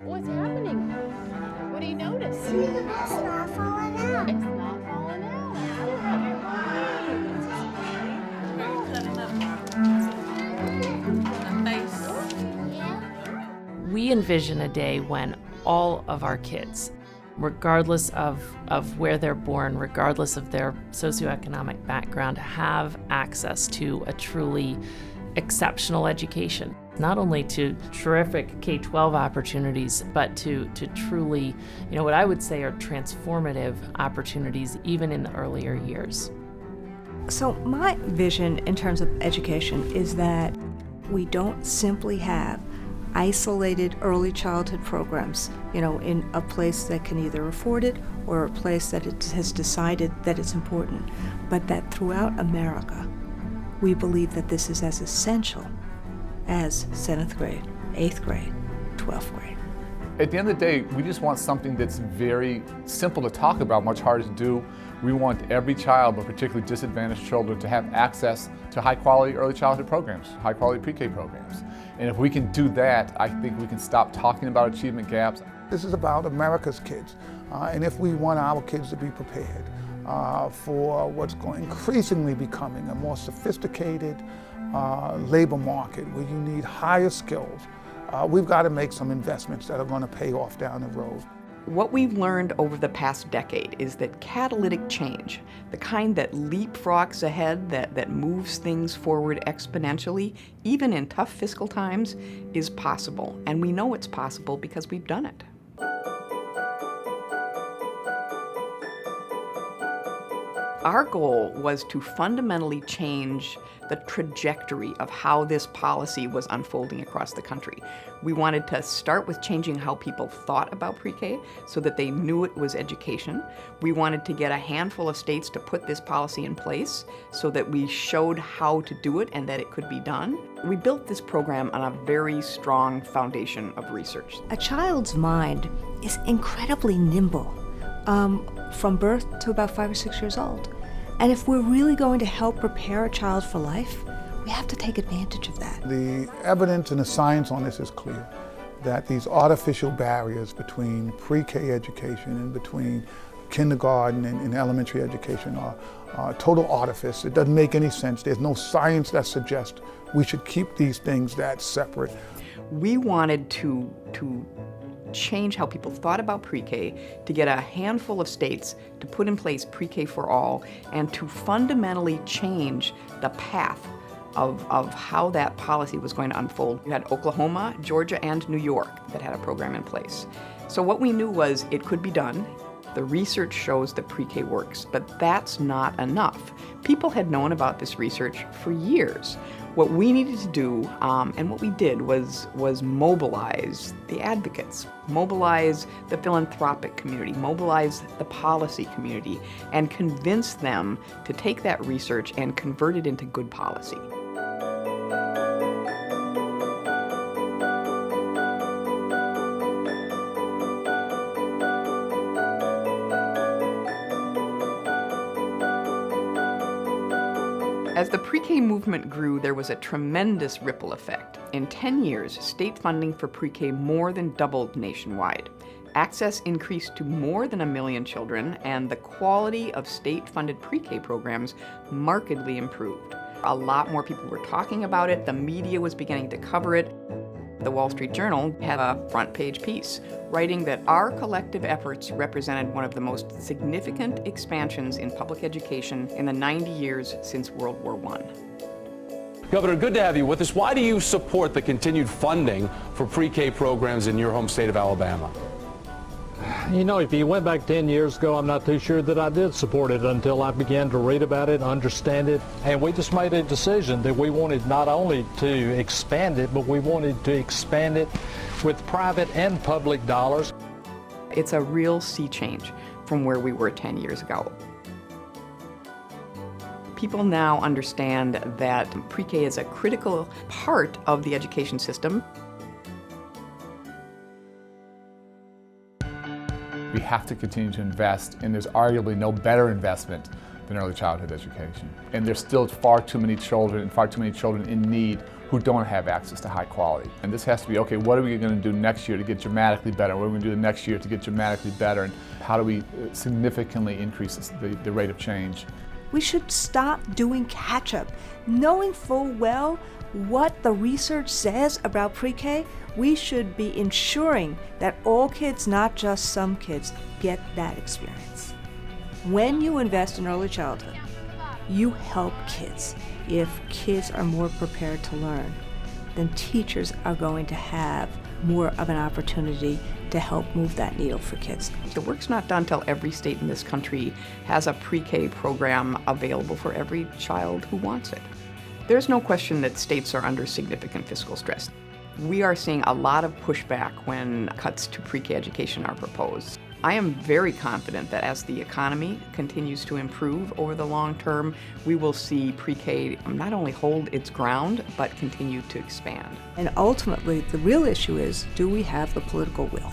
What's happening? What do you notice? It's not falling out. It's not falling out. We envision a day when all of our kids, regardless of where they're born, regardless of their socioeconomic background, have access to a truly exceptional education. Not only to terrific K-12 opportunities, but to truly, what I would say are transformative opportunities even in the earlier years. So my vision in terms of education is that we don't simply have isolated early childhood programs, in a place that can either afford it or a place that it has decided that it's important, but that throughout America, we believe that this is as essential as 7th grade, 8th grade, 12th grade. At the end of the day, we just want something that's very simple to talk about, much harder to do. We want every child, but particularly disadvantaged children, to have access to high-quality early childhood programs, high-quality pre-K programs. And if we can do that, I think we can stop talking about achievement gaps. This is about America's kids, and if we want our kids to be prepared for what's increasingly becoming a more sophisticated labor market where you need higher skills, we've got to make some investments that are going to pay off down the road. What we've learned over the past decade is that catalytic change, the kind that leapfrogs ahead, that moves things forward exponentially, even in tough fiscal times, is possible. And we know it's possible because we've done it. Our goal was to fundamentally change the trajectory of how this policy was unfolding across the country. We wanted to start with changing how people thought about pre-K so that they knew it was education. We wanted to get a handful of states to put this policy in place so that we showed how to do it and that it could be done. We built this program on a very strong foundation of research. A child's mind is incredibly nimble from birth to about 5 or 6 years old. And if we're really going to help prepare a child for life, we have to take advantage of that. The evidence and the science on this is clear, that these artificial barriers between pre-K education and between kindergarten and elementary education are total artifice. It doesn't make any sense. There's no science that suggests we should keep these things that separate. We wanted to change how people thought about pre-K, to get a handful of states to put in place pre-K for all, and to fundamentally change the path of how that policy was going to unfold. You had Oklahoma, Georgia, and New York that had a program in place. So what we knew was it could be done. The research shows that pre-K works, but that's not enough. People had known about this research for years. What we needed to do, and what we did, was mobilize the advocates, mobilize the philanthropic community, mobilize the policy community, and convince them to take that research and convert it into good policy. As the pre-K movement grew, there was a tremendous ripple effect. In 10 years, state funding for pre-K more than doubled nationwide. Access increased to more than 1 million children, and the quality of state-funded pre-K programs markedly improved. A lot more people were talking about it. The media was beginning to cover it. The Wall Street Journal had a front-page piece writing that our collective efforts represented one of the most significant expansions in public education in the 90 years since World War I. Governor, good to have you with us. Why do you support the continued funding for pre-K programs in your home state of Alabama? If you went back 10 years ago, I'm not too sure that I did support it until I began to read about it, understand it, and we just made a decision that we wanted not only to expand it, but we wanted to expand it with private and public dollars. It's a real sea change from where we were 10 years ago. People now understand that pre-K is a critical part of the education system. We have to continue to invest, and there's arguably no better investment than early childhood education. And there's still far too many children and far too many children in need who don't have access to high quality. And this has to be, okay, what are we going to do next year to get dramatically better? What are we going to do the next year to get dramatically better? And how do we significantly increase the rate of change? We should stop doing catch-up. Knowing full well what the research says about pre-K, we should be ensuring that all kids, not just some kids, get that experience. When you invest in early childhood, you help kids. If kids are more prepared to learn, then teachers are going to have more of an opportunity to help move that needle for kids. The work's not done till every state in this country has a pre-K program available for every child who wants it. There's no question that states are under significant fiscal stress. We are seeing a lot of pushback when cuts to pre-K education are proposed. I am very confident that as the economy continues to improve over the long term, we will see pre-K not only hold its ground, but continue to expand. And ultimately, the real issue is, do we have the political will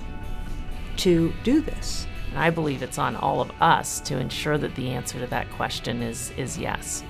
to do this? And I believe it's on all of us to ensure that the answer to that question is yes.